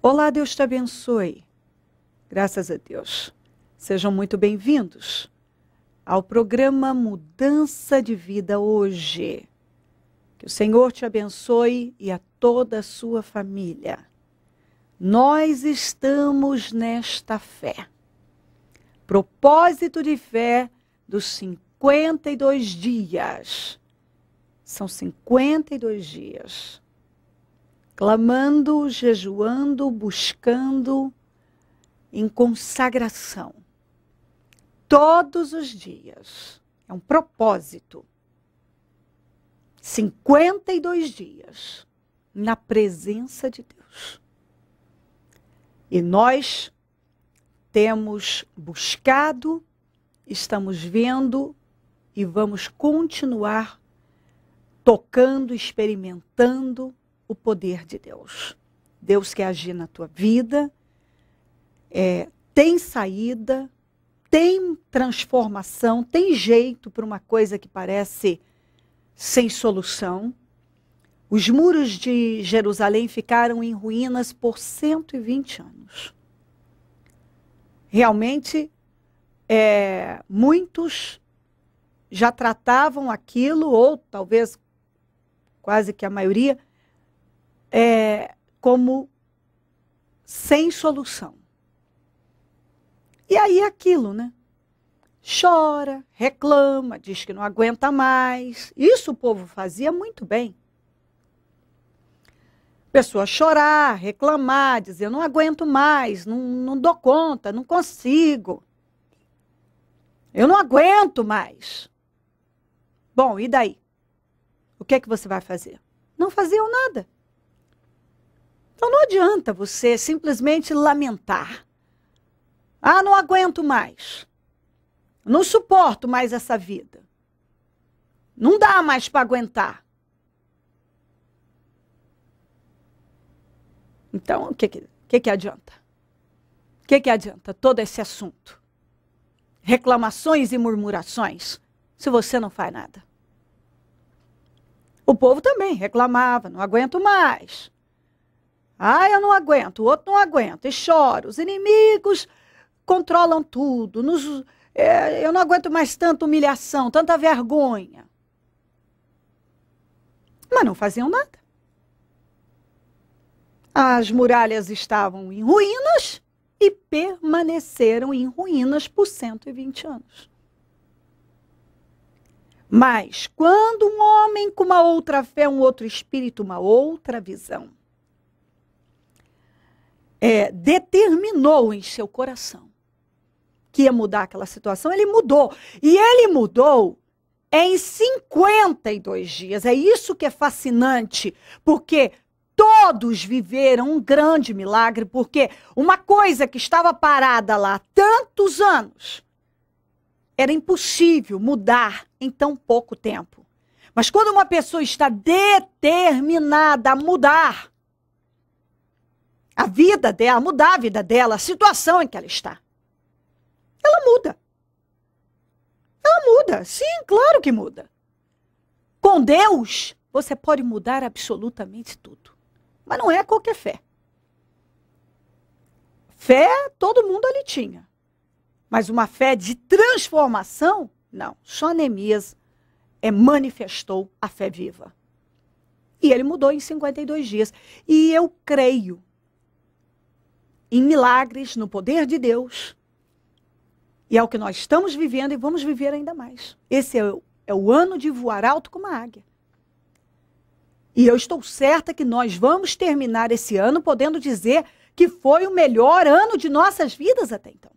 Olá, Deus te abençoe. Graças a Deus. Sejam muito bem-vindos ao programa Mudança de Vida hoje. Que o Senhor te abençoe e a toda a sua família. Nós estamos nesta fé. Propósito de fé dos 52 dias. São 52 dias. Clamando, jejuando, buscando em consagração. Todos os dias. É um propósito. 52 dias na presença de Deus. E nós temos buscado, estamos vendo e vamos continuar tocando, experimentando o poder de Deus. Deus quer agir na tua vida, tem saída, tem transformação, tem jeito para uma coisa que parece sem solução. Os muros de Jerusalém ficaram em ruínas por 120 anos. Realmente, muitos já tratavam aquilo, ou talvez quase que a maioria, como sem solução. E aí aquilo, né? Chora, reclama, diz que não aguenta mais. Isso o povo fazia muito bem. Pessoa chorar, reclamar, dizer, não aguento mais, não dou conta, não consigo. Eu não aguento mais. Bom, e daí? O que é que você vai fazer? Não faziam nada. Então não adianta você simplesmente lamentar. Ah, não aguento mais. Não suporto mais essa vida. Não dá mais para aguentar. Então, o que adianta? O que adianta todo esse assunto? Reclamações e murmurações, se você não faz nada. O povo também reclamava, não aguento mais. Ah, eu não aguento, o outro não aguenta, e chora. Os inimigos controlam tudo. Eu não aguento mais tanta humilhação, tanta vergonha. Mas não faziam nada. As muralhas estavam em ruínas e permaneceram em ruínas por 120 anos. Mas quando um homem com uma outra fé, um outro espírito, uma outra visão, determinou em seu coração que ia mudar aquela situação, ele mudou. E ele mudou em 52 dias. É isso que é fascinante, porque todos viveram um grande milagre, porque uma coisa que estava parada lá há tantos anos, era impossível mudar em tão pouco tempo. Mas quando uma pessoa está determinada a mudar a vida dela, mudar a vida dela, a situação em que ela está, ela muda. Ela muda, sim, claro que muda. Com Deus, você pode mudar absolutamente tudo. Mas não é qualquer fé. Fé, todo mundo ali tinha. Mas uma fé de transformação, não. Só Neemias manifestou a fé viva. E ele mudou em 52 dias. E eu creio em milagres, no poder de Deus. E é o que nós estamos vivendo e vamos viver ainda mais. Esse é o ano de voar alto como uma águia. E eu estou certa que nós vamos terminar esse ano podendo dizer que foi o melhor ano de nossas vidas até então.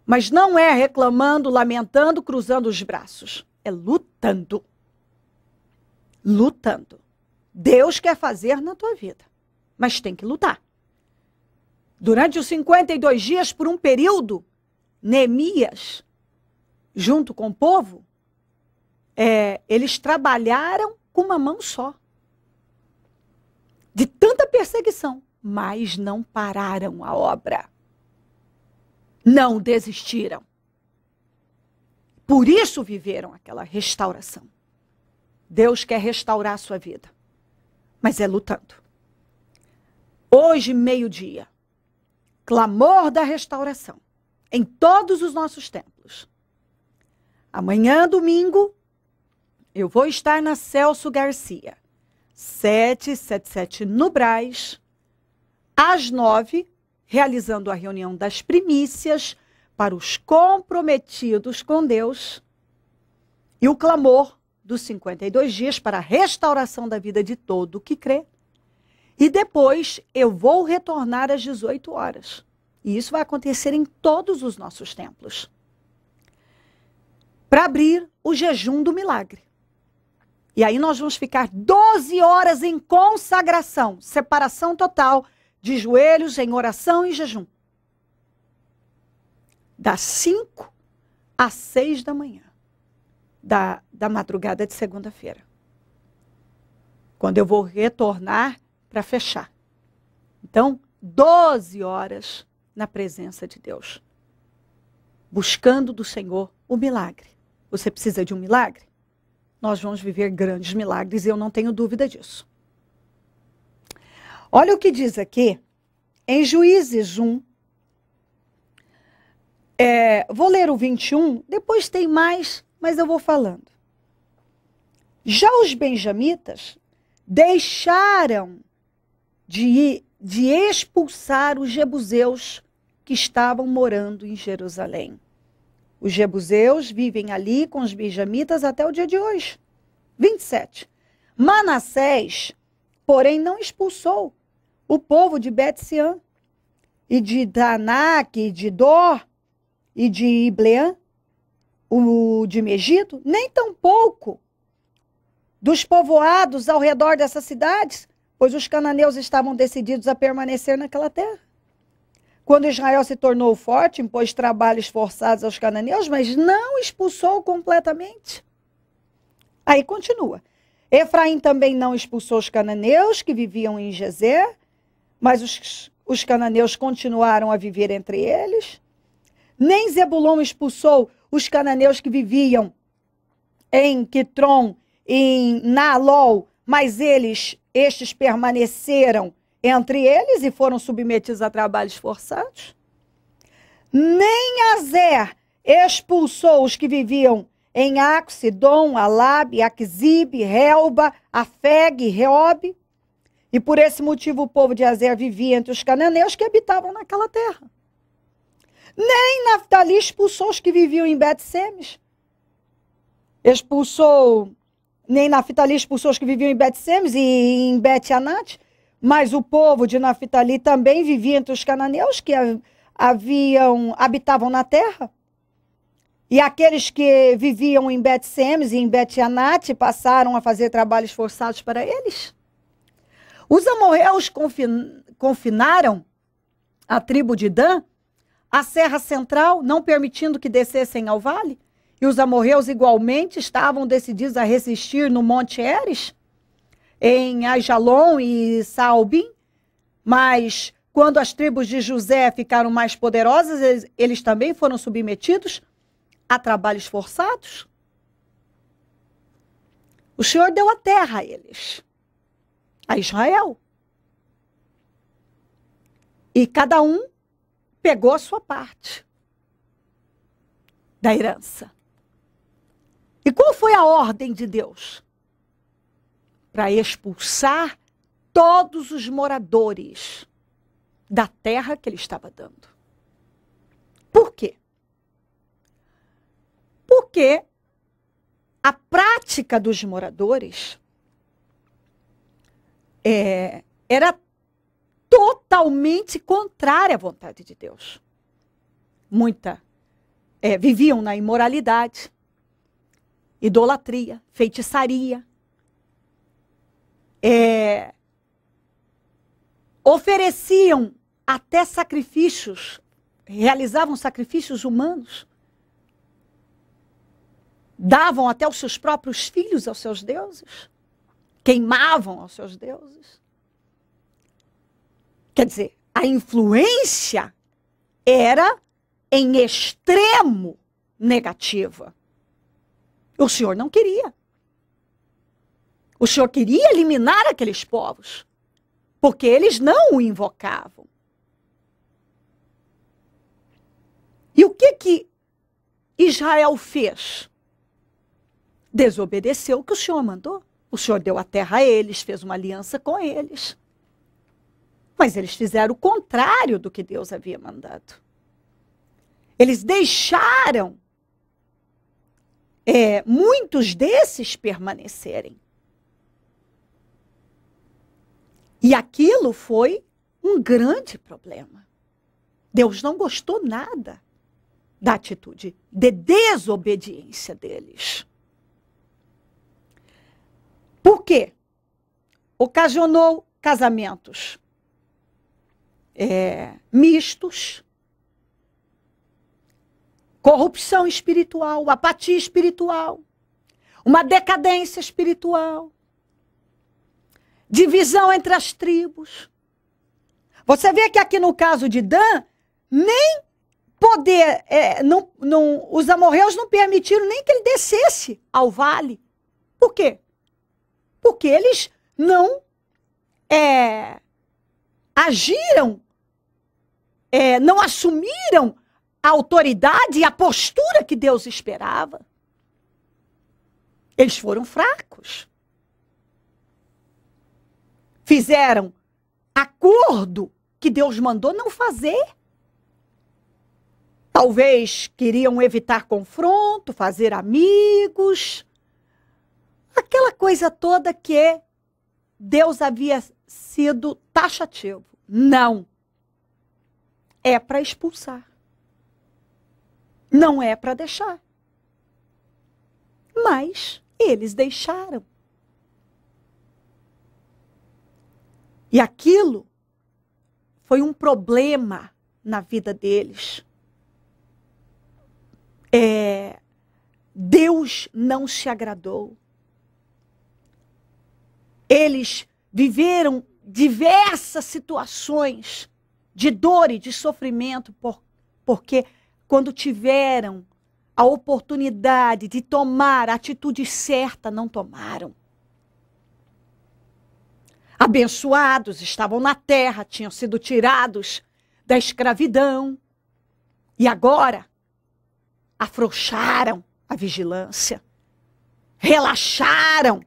Mas não é reclamando, lamentando, cruzando os braços. É lutando. Lutando. Deus quer fazer na tua vida, mas tem que lutar. Durante os 52 dias, por um período, Neemias, junto com o povo, eles trabalharam com uma mão só. De tanta perseguição, mas não pararam a obra. Não desistiram. Por isso viveram aquela restauração. Deus quer restaurar a sua vida, mas é lutando. Hoje, meio-dia, clamor da restauração em todos os nossos templos. Amanhã, domingo, eu vou estar na Celso Garcia, 777 no Brás, às 9, realizando a reunião das primícias para os comprometidos com Deus e o clamor dos 52 dias para a restauração da vida de todo que crê. E depois eu vou retornar às 18 horas. E isso vai acontecer em todos os nossos templos. Para abrir o jejum do milagre. E aí nós vamos ficar 12 horas em consagração, separação total, de joelhos, em oração e jejum. Das 5 às 6 da manhã, da madrugada de segunda-feira. Quando eu vou retornar para fechar. Então, 12 horas na presença de Deus. Buscando do Senhor o milagre. Você precisa de um milagre? Nós vamos viver grandes milagres e eu não tenho dúvida disso. Olha o que diz aqui, em Juízes 1. Vou ler o 21, depois tem mais, mas eu vou falando. Já os benjamitas deixaram de expulsar os jebuseus que estavam morando em Jerusalém. Os jebuseus vivem ali com os benjamitas até o dia de hoje. 27. Manassés, porém, não expulsou o povo de Bet-sean, e de Taanac, e de Dor, e de Ibleã, o de Megiddo, nem tampouco dos povoados ao redor dessas cidades, pois os cananeus estavam decididos a permanecer naquela terra. Quando Israel se tornou forte, impôs trabalhos forçados aos cananeus, mas não expulsou completamente. Aí continua. Efraim também não expulsou os cananeus que viviam em Gezer, mas os cananeus continuaram a viver entre eles. Nem Zebulon expulsou os cananeus que viviam em Quitron, em Naalol, mas estes permaneceram entre eles e foram submetidos a trabalhos forçados. Nem Azer expulsou os que viviam em Aco, Sidom, Alabe, Aquizib, Helba, Afeg, Reob. E por esse motivo o povo de Azer vivia entre os cananeus que habitavam naquela terra. Nem Naftali expulsou os que viviam em Bet-Semes. Nem Naftali expulsou os que viviam em Bet-Semes e em Bet-Anat, mas o povo de Naftali também vivia entre os cananeus que habitavam na terra. E aqueles que viviam em Bet-Semes e em Bet-Anat passaram a fazer trabalhos forçados para eles. Os amorreus confinaram a tribo de Dan à serra central, não permitindo que descessem ao vale. E os amorreus igualmente estavam decididos a resistir no Monte Heres, em Aijalon e Saalbim. Mas quando as tribos de José ficaram mais poderosas, eles também foram submetidos a trabalhos forçados. O Senhor deu a terra a eles, a Israel. E cada um pegou a sua parte da herança. E qual foi a ordem de Deus? Para expulsar todos os moradores da terra que ele estava dando. Por quê? Porque a prática dos moradores era totalmente contrária à vontade de Deus. Viviam na imoralidade, idolatria, feitiçaria, ofereciam até sacrifícios, realizavam sacrifícios humanos, davam até os seus próprios filhos aos seus deuses, queimavam aos seus deuses. Quer dizer, a influência era em extremo negativa. O Senhor não queria. O Senhor queria eliminar aqueles povos. porque eles não o invocavam. E o que Israel fez? Desobedeceu o que o Senhor mandou. O Senhor deu a terra a eles, fez uma aliança com eles. Mas eles fizeram o contrário do que Deus havia mandado. Eles deixaram muitos desses permanecerem. E aquilo foi um grande problema. Deus não gostou nada da atitude de desobediência deles. Por quê? Ocasionou casamentos mistos, corrupção espiritual, apatia espiritual, uma decadência espiritual, divisão entre as tribos. Você vê que aqui no caso de Dan, nem poder, os amorreus não permitiram nem que ele descesse ao vale. Por quê? Porque eles não agiram, não assumiram a autoridade e a postura que Deus esperava. Eles foram fracos. Fizeram acordo que Deus mandou não fazer. Talvez queriam evitar confronto, fazer amigos. Aquela coisa toda que Deus havia sido taxativo. Não. É para expulsar. Não é para deixar. Mas eles deixaram. E aquilo foi um problema na vida deles. Deus não se agradou. Eles viveram diversas situações de dor e de sofrimento, porque quando tiveram a oportunidade de tomar a atitude certa, não tomaram. Abençoados, estavam na terra, tinham sido tirados da escravidão. E agora, afrouxaram a vigilância, relaxaram.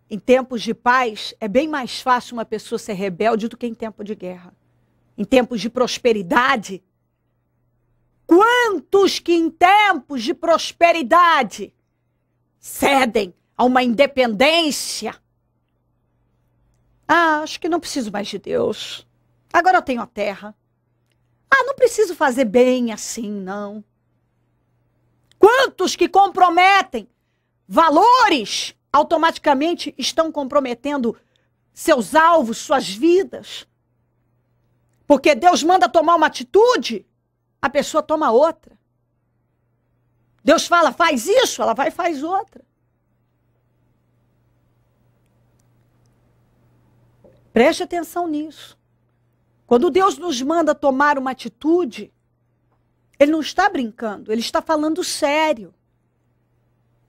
Em tempos de paz, é bem mais fácil uma pessoa ser rebelde do que em tempo de guerra. Em tempos de prosperidade, quantos que em tempos de prosperidade cedem a uma independência? Acho que não preciso mais de Deus. Agora eu tenho a terra. Não preciso fazer bem assim, não. Quantos que comprometem valores, automaticamente estão comprometendo seus alvos, suas vidas. Porque Deus manda tomar uma atitude, a pessoa toma outra. Deus fala, faz isso, ela vai e faz outra. Preste atenção nisso. Quando Deus nos manda tomar uma atitude, Ele não está brincando, Ele está falando sério.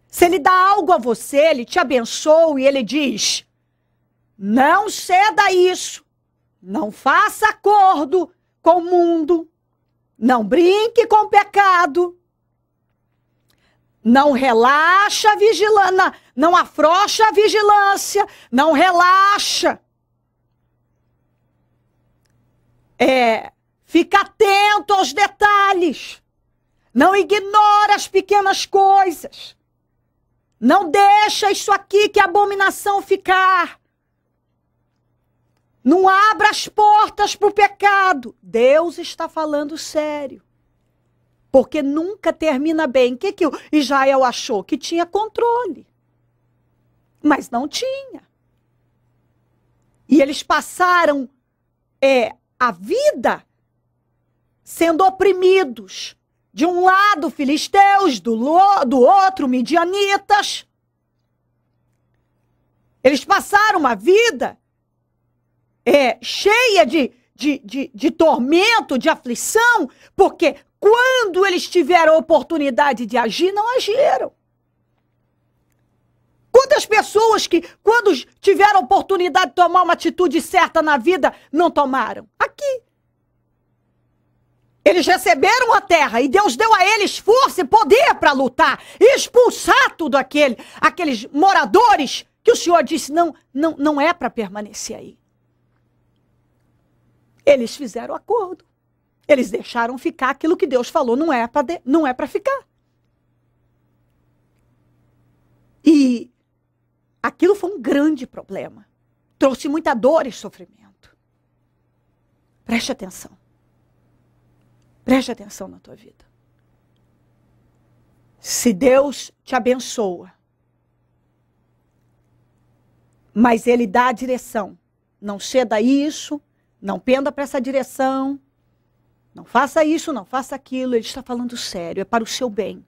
Se Ele dá algo a você, Ele te abençoa e Ele diz, não ceda a isso, não faça acordo com o mundo, não brinque com o pecado, não relaxa a vigilância, não afrouxa a vigilância, não relaxa. Fica atento aos detalhes, não ignora as pequenas coisas. Não deixa isso aqui que é abominação ficar. Não abra as portas para o pecado. Deus está falando sério. Porque nunca termina bem. O que o Israel achou? Que tinha controle. Mas não tinha. E eles passaram a vida sendo oprimidos. De um lado, filisteus, do outro, midianitas. Eles passaram uma vida cheia de tormento, de aflição, porque quando eles tiveram a oportunidade de agir, não agiram. Quantas pessoas que, quando tiveram a oportunidade de tomar uma atitude certa na vida, não tomaram? Aqui. Eles receberam a terra e Deus deu a eles força e poder para lutar e expulsar tudo aqueles moradores que o Senhor disse não é para permanecer aí. Eles fizeram acordo. Eles deixaram ficar aquilo que Deus falou, não é para ficar. E aquilo foi um grande problema. Trouxe muita dor e sofrimento. Preste atenção. Preste atenção na tua vida. Se Deus te abençoa, mas Ele dá a direção, não ceda a isso, não penda para essa direção, não faça isso, não faça aquilo, Ele está falando sério, é para o seu bem.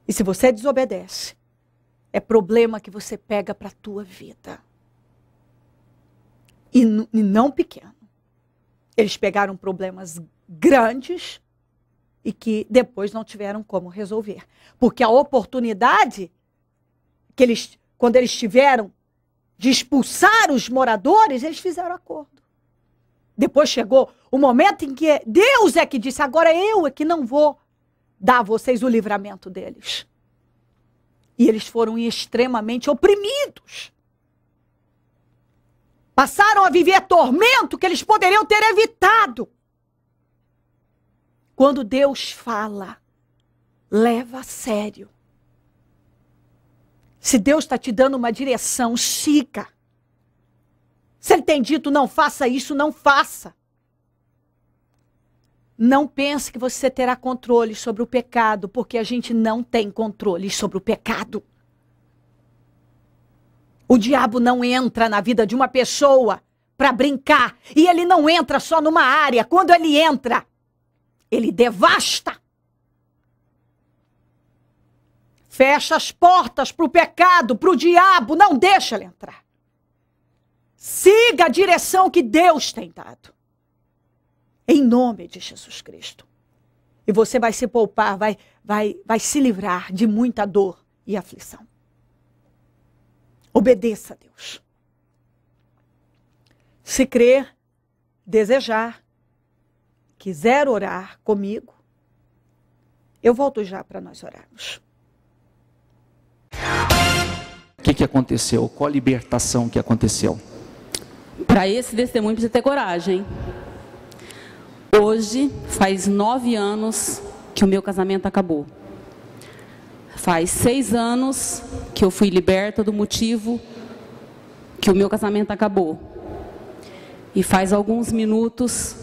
E se você desobedece, é problema que você pega para a tua vida. E não pequeno. Eles pegaram problemas grandes e que depois não tiveram como resolver. Porque a oportunidade que quando eles tiveram de expulsar os moradores, eles fizeram acordo. Depois chegou o momento em que Deus é que disse, agora eu é que não vou dar a vocês o livramento deles. E eles foram extremamente oprimidos. Passaram a viver tormento que eles poderiam ter evitado. Quando Deus fala, leva a sério. Se Deus está te dando uma direção, siga. Se Ele tem dito, não faça isso, não faça. Não pense que você terá controle sobre o pecado, porque a gente não tem controle sobre o pecado. O diabo não entra na vida de uma pessoa para brincar. E ele não entra só numa área. Quando ele entra, ele devasta. Fecha as portas para o pecado, para o diabo. Não deixa ele entrar. Siga a direção que Deus tem dado. Em nome de Jesus Cristo. E você vai se poupar, vai se livrar de muita dor e aflição. Obedeça a Deus. Se crer, desejar, quiser orar comigo, eu volto já para nós orarmos. O que aconteceu? Qual a libertação que aconteceu? Para esse testemunho precisa ter coragem. Hoje faz 9 anos que o meu casamento acabou. Faz 6 anos que eu fui liberta do motivo que o meu casamento acabou. E faz alguns minutos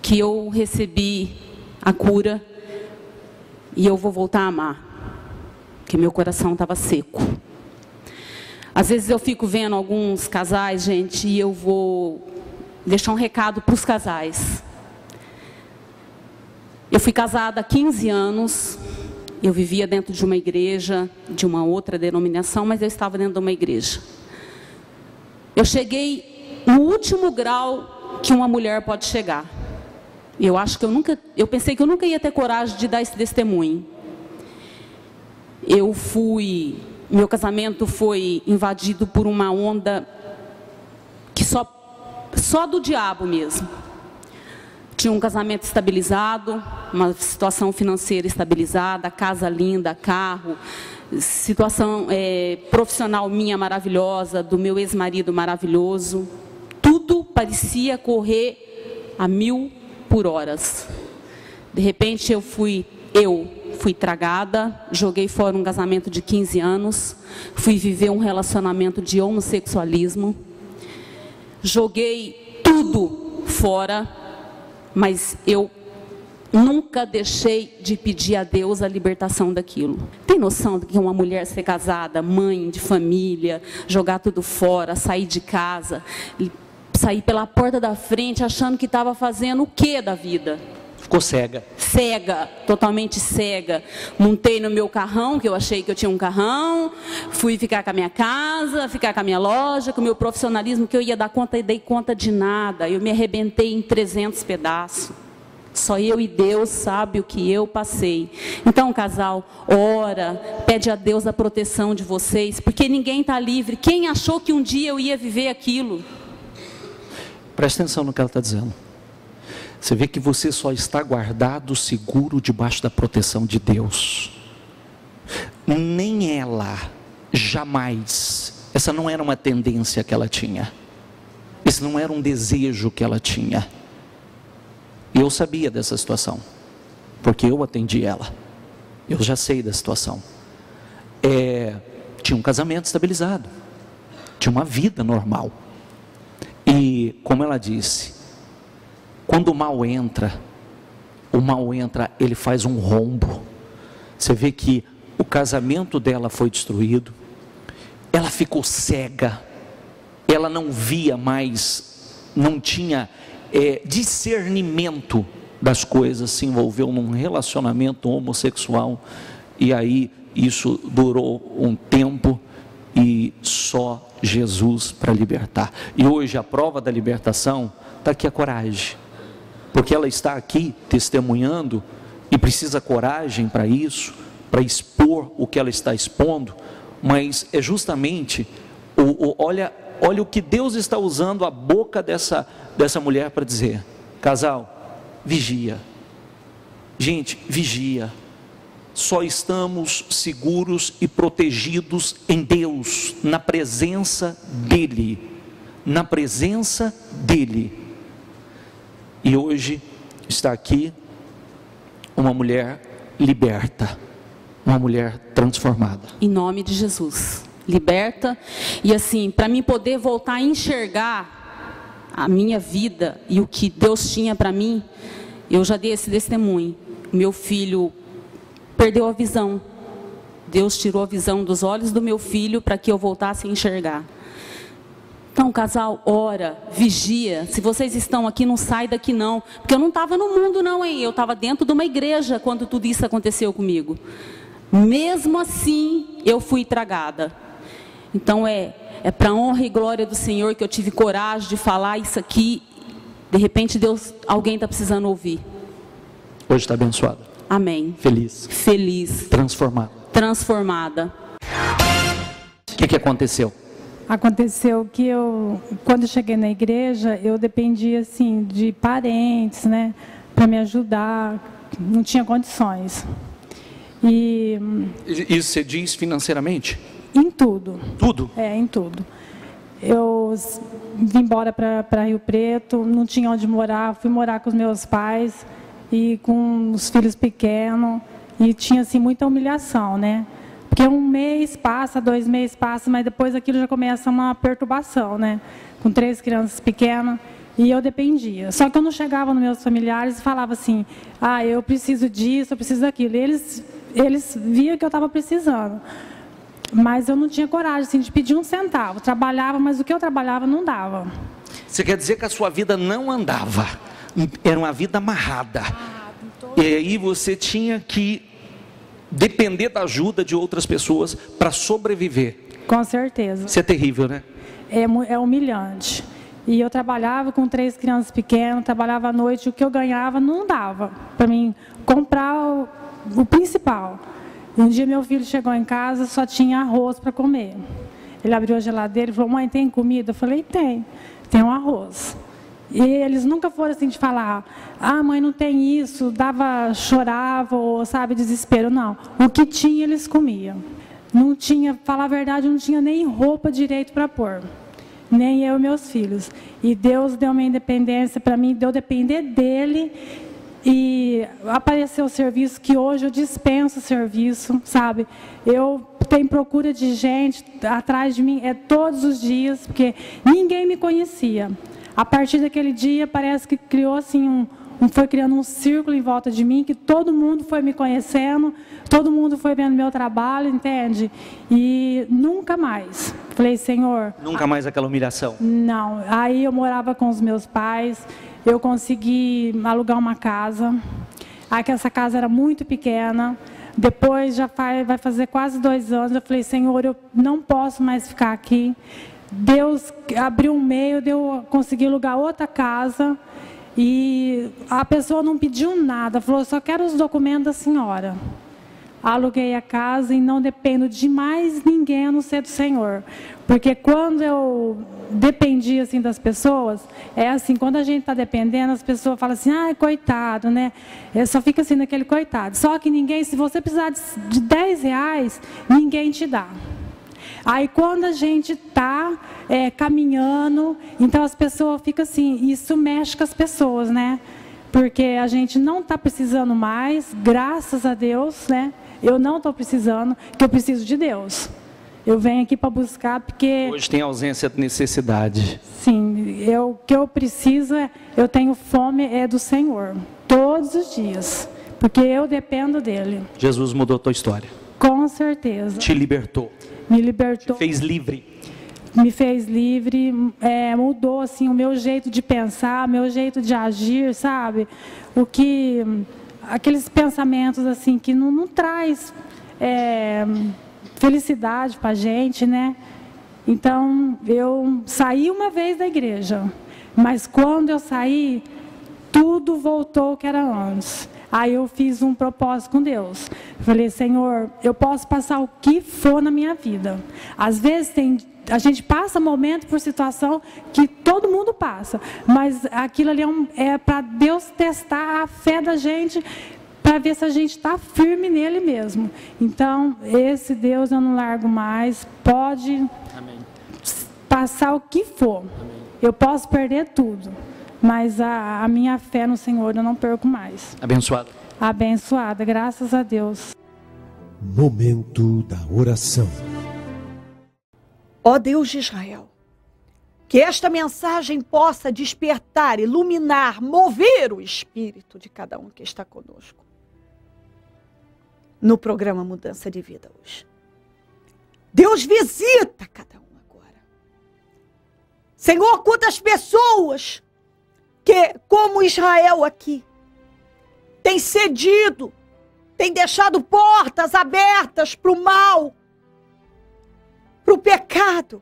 que eu recebi a cura e eu vou voltar a amar. Porque meu coração estava seco. Às vezes eu fico vendo alguns casais, gente, e eu vou deixar um recado para os casais. Eu fui casada há 15 anos, eu vivia dentro de uma igreja, de uma outra denominação, mas eu estava dentro de uma igreja. Eu cheguei no último grau que uma mulher pode chegar. Eu pensei que eu nunca ia ter coragem de dar esse testemunho. Meu casamento foi invadido por uma onda que só do diabo mesmo. Tinha um casamento estabilizado, uma situação financeira estabilizada, casa linda, carro, situação profissional minha maravilhosa, do meu ex-marido maravilhoso. Tudo parecia correr a 1000 por hora. De repente eu fui tragada, joguei fora um casamento de 15 anos, fui viver um relacionamento de homossexualismo, joguei tudo fora, mas eu nunca deixei de pedir a Deus a libertação daquilo. Tem noção de que uma mulher ser casada, mãe de família, jogar tudo fora, sair de casa, sair pela porta da frente achando que estava fazendo o quê da vida? Ficou cega. Cega, totalmente cega. Montei no meu carrão, que eu achei que eu tinha um carrão, fui ficar com a minha casa, ficar com a minha loja, com o meu profissionalismo, que eu ia dar conta e dei conta de nada. Eu me arrebentei em 300 pedaços. Só eu e Deus sabe o que eu passei. Então, casal, ora, pede a Deus a proteção de vocês, porque ninguém está livre. Quem achou que um dia eu ia viver aquilo? Presta atenção no que ela está dizendo. Você vê que você só está guardado, seguro, debaixo da proteção de Deus. Nem ela, jamais, essa não era uma tendência que ela tinha. Esse não era um desejo que ela tinha. Eu sabia dessa situação, porque eu atendi ela. Eu já sei da situação. Tinha um casamento estabilizado, tinha uma vida normal. E, como ela disse, quando o mal entra, ele faz um rombo. Você vê que o casamento dela foi destruído, ela ficou cega, ela não via mais, não tinha discernimento das coisas, se envolveu num relacionamento homossexual, e aí isso durou um tempo, e só Jesus para libertar. E hoje a prova da libertação está aqui, a coragem, porque ela está aqui testemunhando, e precisa coragem para isso, para expor o que ela está expondo, mas é justamente, olha o que Deus está usando a boca dessa mulher para dizer: casal, vigia. Gente, vigia. Só estamos seguros e protegidos em Deus, na presença dEle. Na presença dEle. E hoje está aqui uma mulher liberta, uma mulher transformada. Em nome de Jesus. Liberta. E assim, para mim poder voltar a enxergar a minha vida e o que Deus tinha para mim, eu já dei esse testemunho. Meu filho perdeu a visão. Deus tirou a visão dos olhos do meu filho para que eu voltasse a enxergar. Então, casal, ora, vigia. Se vocês estão aqui, não sai daqui não. Porque eu não estava no mundo não, hein? Eu estava dentro de uma igreja quando tudo isso aconteceu comigo. Mesmo assim, eu fui tragada. Então, é para a honra e glória do Senhor que eu tive coragem de falar isso aqui. De repente, alguém está precisando ouvir. Hoje está abençoada. Amém. Feliz. Feliz. Transformada. Transformada. O que aconteceu? Aconteceu que quando eu cheguei na igreja, eu dependia assim de parentes, né, para me ajudar. Não tinha condições. E isso você diz financeiramente? Em tudo. Tudo? Em tudo. Eu vim embora para Rio Preto, não tinha onde morar, fui morar com os meus pais e com os filhos pequenos, e tinha assim muita humilhação, né? Porque 1 mês passa, 2 meses passa, mas depois aquilo já começa uma perturbação, né? Com 3 crianças pequenas, e eu dependia. Só que eu não chegava nos meus familiares e falava assim: eu preciso disso, eu preciso daquilo. Eles viam que eu estava precisando. Mas eu não tinha coragem assim, de pedir 1 centavo. Trabalhava, mas o que eu trabalhava não dava. Você quer dizer que a sua vida não andava? Era uma vida amarrada. E aí você tinha que depender da ajuda de outras pessoas para sobreviver. Com certeza. Isso é terrível, né? É humilhante. E eu trabalhava com 3 crianças pequenas, trabalhava à noite, o que eu ganhava não dava para mim comprar o principal. Um dia meu filho chegou em casa, só tinha arroz para comer. Ele abriu a geladeira e falou: mãe, tem comida? Eu falei: tem um arroz. E eles nunca foram assim de falar: mãe, não tem isso, chorava, ou sabe, desespero. Não, o que tinha eles comiam. Não tinha, falar a verdade, não tinha nem roupa direito para pôr. Nem eu e meus filhos. E Deus deu uma independência para mim, deu depender dele. E apareceu o serviço que hoje eu dispenso o serviço, sabe? Eu tenho procura de gente atrás de mim, todos os dias, porque ninguém me conhecia. A partir daquele dia, parece que criou assim foi criando um círculo em volta de mim, que todo mundo foi me conhecendo, todo mundo foi vendo meu trabalho, entende? E nunca mais. Falei: Senhor... Nunca mais aquela humilhação? Não. Aí eu morava com os meus pais, eu consegui alugar uma casa. Aí que essa casa era muito pequena. Depois vai fazer quase 2 anos, eu falei: Senhor, eu não posso mais ficar aqui. Deus abriu um meio de eu conseguir alugar outra casa. E a pessoa não pediu nada, falou, só quero os documentos da senhora. Aluguei a casa e não dependo de mais ninguém a não ser do Senhor. Porque quando eu dependi assim das pessoas, é assim, quando a gente está dependendo, as pessoas falam assim, ah, coitado, né? Só fica assim naquele coitado. Só que ninguém, se você precisar de 10 reais, ninguém te dá. Aí quando a gente está caminhando, então as pessoas ficam assim, isso mexe com as pessoas, né? Porque a gente não está precisando mais, graças a Deus, né? Eu não estou precisando, que eu preciso de Deus. Eu venho aqui para buscar porque... Hoje tem ausência de necessidade. Sim, o que eu preciso, eu tenho fome do Senhor, todos os dias. Porque eu dependo dEle. Jesus mudou a tua história. Com certeza. Te libertou. Me libertou. Te fez livre. Me fez livre, mudou assim, o meu jeito de pensar, o meu jeito de agir, sabe? Aqueles pensamentos assim que não traz felicidade para a gente, né? Então, eu saí uma vez da igreja, mas quando eu saí, tudo voltou ao que era antes. Aí eu fiz um propósito com Deus. Falei, Senhor, eu posso passar o que for na minha vida. Às vezes a gente passa momento por situação que todo mundo passa, mas aquilo ali é para Deus testar a fé da gente, para ver se a gente está firme nele mesmo. Então, esse Deus eu não largo mais, pode Amém. Passar o que for. Amém. Eu posso perder tudo, mas a minha fé no Senhor eu não perco mais. Abençoada. Abençoada, graças a Deus. Momento da oração. Ó Deus de Israel, que esta mensagem possa despertar, iluminar, mover o espírito de cada um que está conosco no programa Mudança de Vida hoje. Deus visita cada um agora. Senhor, quantas pessoas que, como Israel aqui, tem cedido, tem deixado portas abertas para o mal, para o pecado,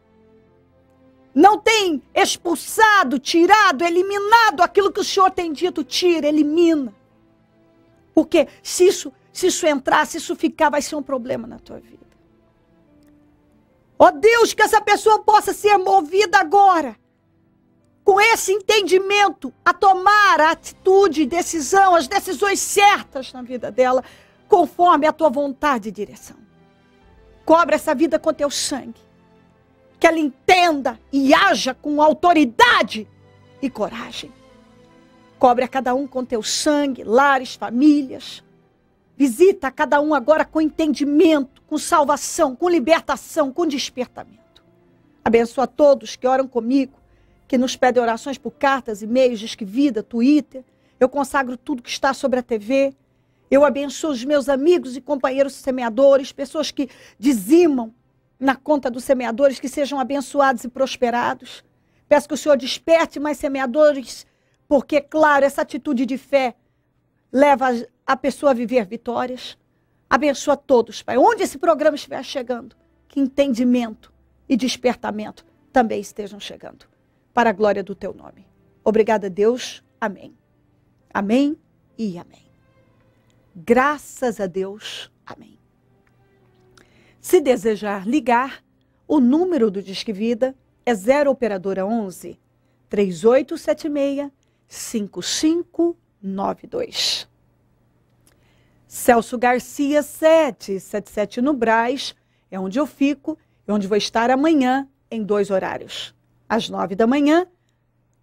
não tem expulsado, tirado, eliminado aquilo que o Senhor tem dito, tira, elimina. Porque se isso entrar, se isso ficar, vai ser um problema na tua vida. Ó Deus, que essa pessoa possa ser movida agora, com esse entendimento, a tomar a atitude, decisão, as decisões certas na vida dela, conforme a tua vontade e direção. Cobre essa vida com teu sangue. Que ela entenda e haja com autoridade e coragem. Cobre a cada um com teu sangue, lares, famílias. Visita a cada um agora com entendimento, com salvação, com libertação, com despertamento. Abençoa todos que oram comigo, que nos pedem orações por cartas, e-mails, Disque Vida, Twitter. Eu consagro tudo que está sobre a TV. Eu abençoo os meus amigos e companheiros semeadores, pessoas que dizimam na conta dos semeadores, que sejam abençoados e prosperados. Peço que o Senhor desperte mais semeadores, porque, claro, essa atitude de fé leva a pessoa a viver vitórias. Abençoa todos, Pai. Onde esse programa estiver chegando, que entendimento e despertamento também estejam chegando. Para a glória do teu nome. Obrigada, Deus. Amém. Amém e amém. Graças a Deus. Amém. Se desejar ligar, o número do Disque Vida é 0 operadora 11 3876 5592. Celso Garcia 777 no Brás, é onde eu fico e onde vou estar amanhã em 2 horários. Às 9 da manhã,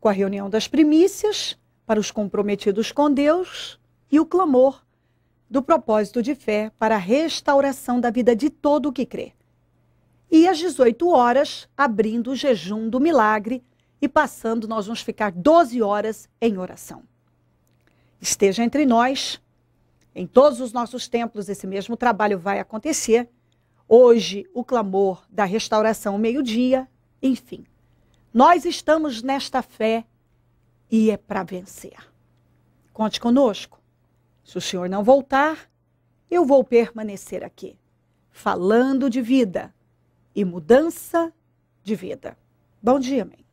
com a reunião das primícias para os comprometidos com Deus e o clamor do propósito de fé para a restauração da vida de todo o que crê. E às 18 horas, abrindo o jejum do milagre e passando, nós vamos ficar 12 horas em oração. Esteja entre nós, em todos os nossos templos esse mesmo trabalho vai acontecer. Hoje, o clamor da restauração, meio-dia, enfim. Nós estamos nesta fé e é para vencer. Conte conosco. Se o Senhor não voltar, eu vou permanecer aqui, falando de vida e mudança de vida. Bom dia, amém.